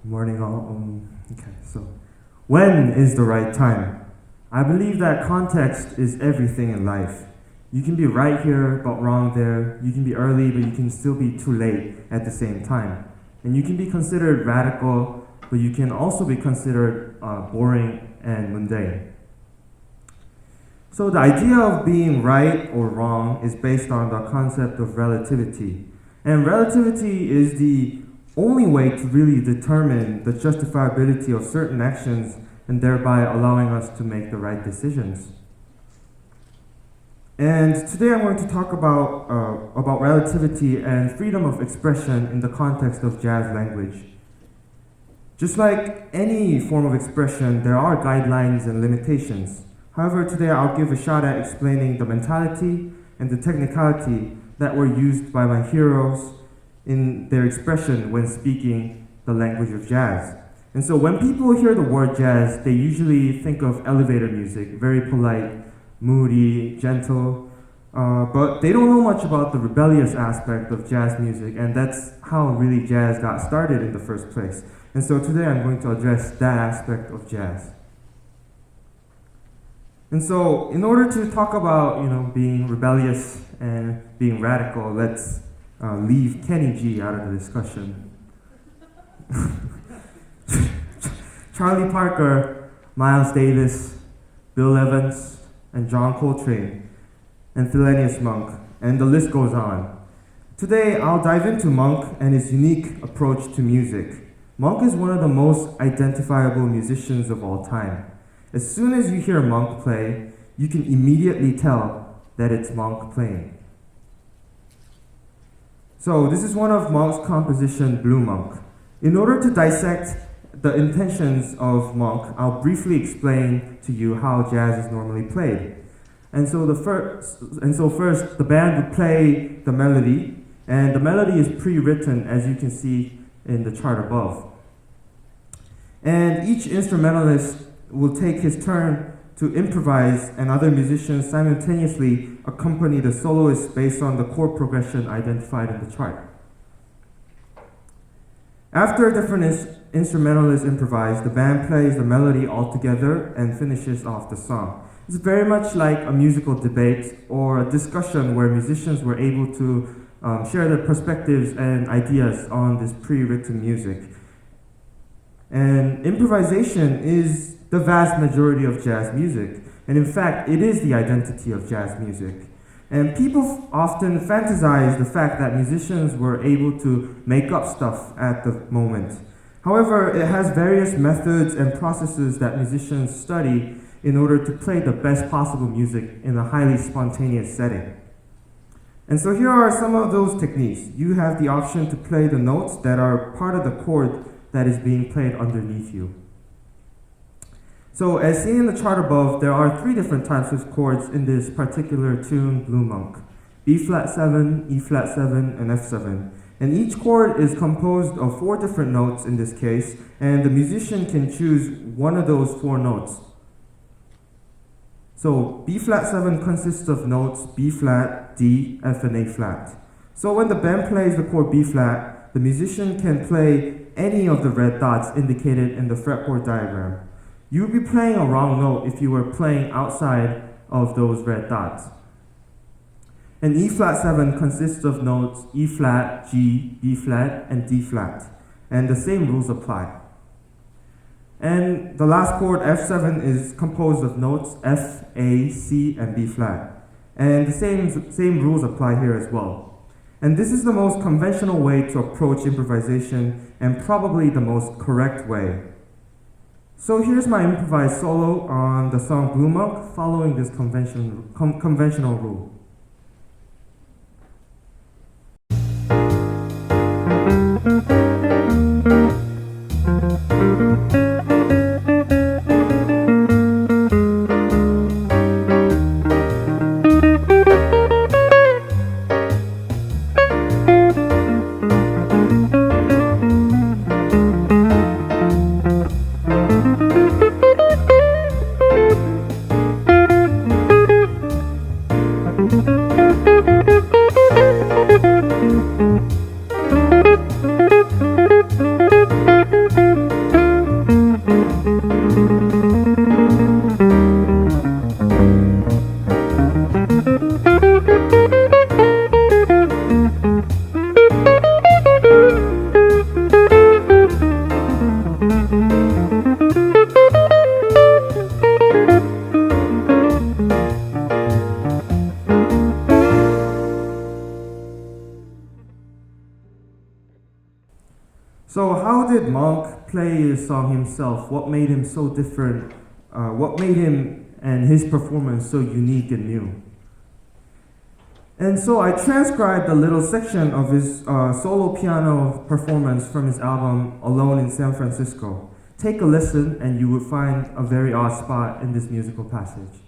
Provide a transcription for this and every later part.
Morning all. Okay, so when is the right time? I believe that context is everything in life. You can be right here but wrong there. You can be early but you can still be too late at the same time. And you can be considered radical, but you can also be considered boring and mundane. So the idea of being right or wrong is based on the concept of relativity. And relativity is the only way to really determine the justifiability of certain actions and thereby allowing us to make the right decisions. And today I'm going to talk about relativity and freedom of expression in the context of jazz language. Just like any form of expression, there are guidelines and limitations. However, today I'll give a shot at explaining the mentality and the technicality that were used by my heroes in their expression when speaking the language of jazz. And so when people hear the word jazz, they usually think of elevator music, very polite, moody, gentle, but they don't know much about the rebellious aspect of jazz music, and that's how really jazz got started in the first place. And so today I'm going to address that aspect of jazz. And so in order to talk about being rebellious and being radical, let's leave Kenny G out of the discussion. Charlie Parker, Miles Davis, Bill Evans, and John Coltrane, and Thelonious Monk, and the list goes on. Today, I'll dive into Monk and his unique approach to music. Monk is one of the most identifiable musicians of all time. As soon as you hear Monk play, you can immediately tell that it's Monk playing. So this is one of Monk's composition, Blue Monk. In order to dissect the intentions of Monk, I'll briefly explain to you how jazz is normally played. And so first, the band would play the melody, and the melody is pre-written, as you can see in the chart above. And each instrumentalist will take his turn to improvise, and other musicians simultaneously accompany the soloist based on the chord progression identified in the chart. After different instrumentalists improvise, the band plays the melody all together and finishes off the song. It's very much like a musical debate or a discussion where musicians were able to share their perspectives and ideas on this pre-written music. And improvisation is the vast majority of jazz music. And in fact, it is the identity of jazz music. And people often fantasize the fact that musicians were able to make up stuff at the moment. However, it has various methods and processes that musicians study in order to play the best possible music in a highly spontaneous setting. And so here are some of those techniques. You have the option to play the notes that are part of the chord that is being played underneath you. So as seen in the chart above, there are 3 different types of chords in this particular tune, Blue Monk. B flat 7, E flat 7, and F7. And each chord is composed of 4 different notes in this case, and the musician can choose one of those 4 notes. So B flat 7 consists of notes B flat, D, F, and A flat. So when the band plays the chord B flat, the musician can play any of the red dots indicated in the fretboard diagram. You would be playing a wrong note if you were playing outside of those red dots. And E flat 7 consists of notes E flat, G, B flat, and D flat. And the same rules apply. And the last chord, F7, is composed of notes F, A, C, and B flat. And the same rules apply here as well. And this is the most conventional way to approach improvisation and probably the most correct way. So here's my improvised solo on the song Blue Monk following this conventional rule. did Monk play this song himself? What made him so different? What made him and his performance so unique and new? And so I transcribed a little section of his solo piano performance from his album Alone in San Francisco. Take a listen and you will find a very odd spot in this musical passage.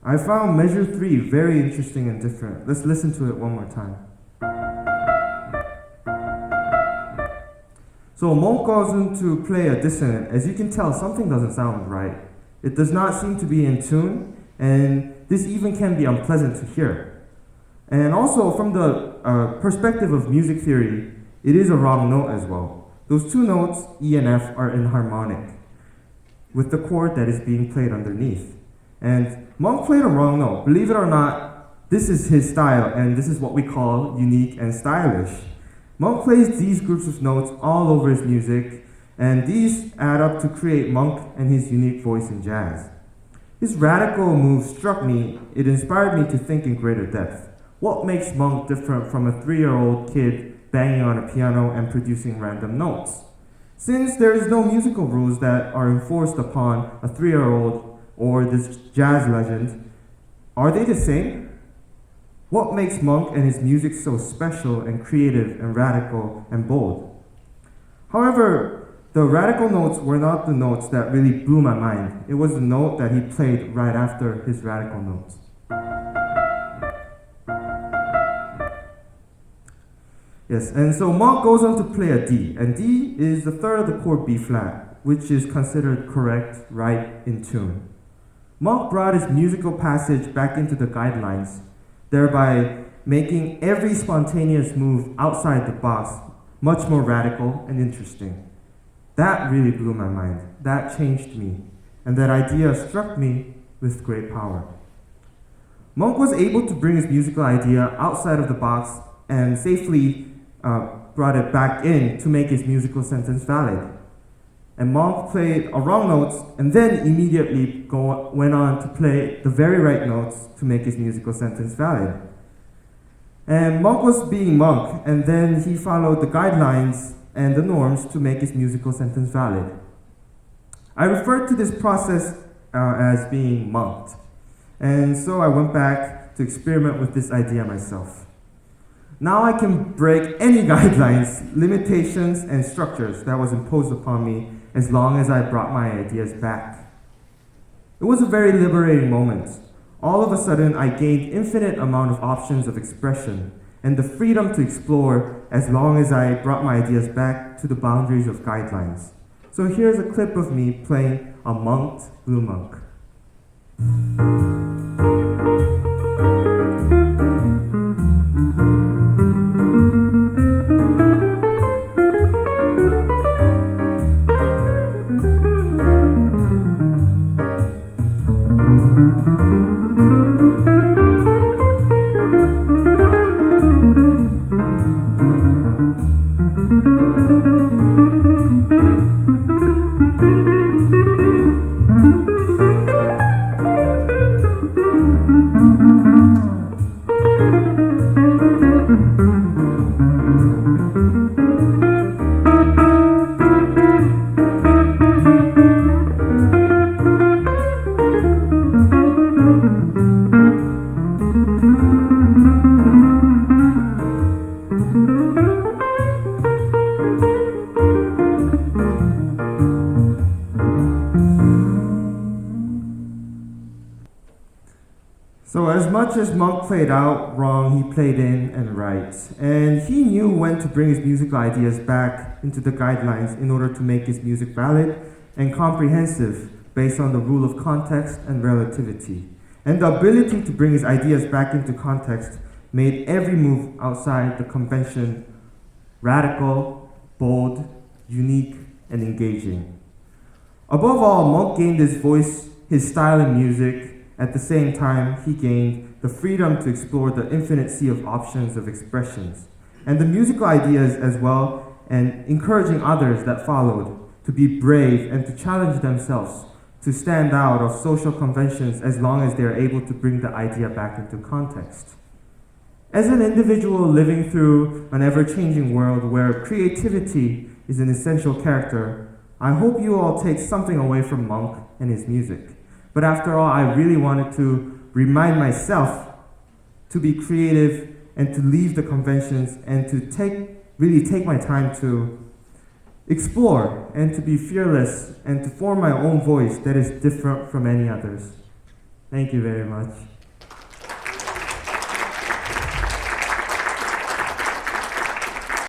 I found measure 3 very interesting and different. Let's listen to it one more time. So Monk goes in to play a dissonant. As you can tell, something doesn't sound right. It does not seem to be in tune, and this even can be unpleasant to hear. And also, from the perspective of music theory, it is a wrong note as well. Those two notes, E and F, are inharmonic with the chord that is being played underneath. And Monk played a wrong note. Believe it or not, this is his style, and this is what we call unique and stylish. Monk plays these groups of notes all over his music, and these add up to create Monk and his unique voice in jazz. His radical move struck me. It inspired me to think in greater depth. What makes Monk different from a 3-year-old kid banging on a piano and producing random notes? Since there is no musical rules that are enforced upon a 3-year-old or this jazz legend, are they the same? What makes Monk and his music so special and creative and radical and bold? However, the radical notes were not the notes that really blew my mind. It was the note that he played right after his radical notes. Yes, and so Monk goes on to play a D, and D is the third of the chord B flat, which is considered correct, right, in tune. Monk brought his musical passage back into the guidelines, thereby making every spontaneous move outside the box much more radical and interesting. That really blew my mind. That changed me. And that idea struck me with great power. Monk was able to bring his musical idea outside of the box and safely brought it back in to make his musical sentence valid. And Monk played a wrong notes and then immediately went on to play the very right notes to make his musical sentence valid. And Monk was being Monk, and then he followed the guidelines and the norms to make his musical sentence valid. I referred to this process as being monked. And so I went back to experiment with this idea myself. Now I can break any guidelines, limitations, and structures that was imposed upon me as long as I brought my ideas back. It was a very liberating moment. All of a sudden, I gained infinite amount of options of expression and the freedom to explore as long as I brought my ideas back to the boundaries of guidelines. So here's a clip of me playing a monked Blue Monk. So as much as Monk played out wrong, he played in and right. And he knew when to bring his musical ideas back into the guidelines in order to make his music valid and comprehensive based on the rule of context and relativity. And the ability to bring his ideas back into context made every move outside the convention radical, bold, unique, and engaging. Above all, Monk gained his voice, his style in music. At the same time, he gained the freedom to explore the infinite sea of options of expressions, and the musical ideas as well, and encouraging others that followed to be brave and to challenge themselves to stand out of social conventions as long as they are able to bring the idea back into context. As an individual living through an ever-changing world where creativity is an essential character, I hope you all take something away from Monk and his music. But after all, I really wanted to remind myself to be creative and to leave the conventions and to really take my time to explore and to be fearless and to form my own voice that is different from any others. Thank you very much.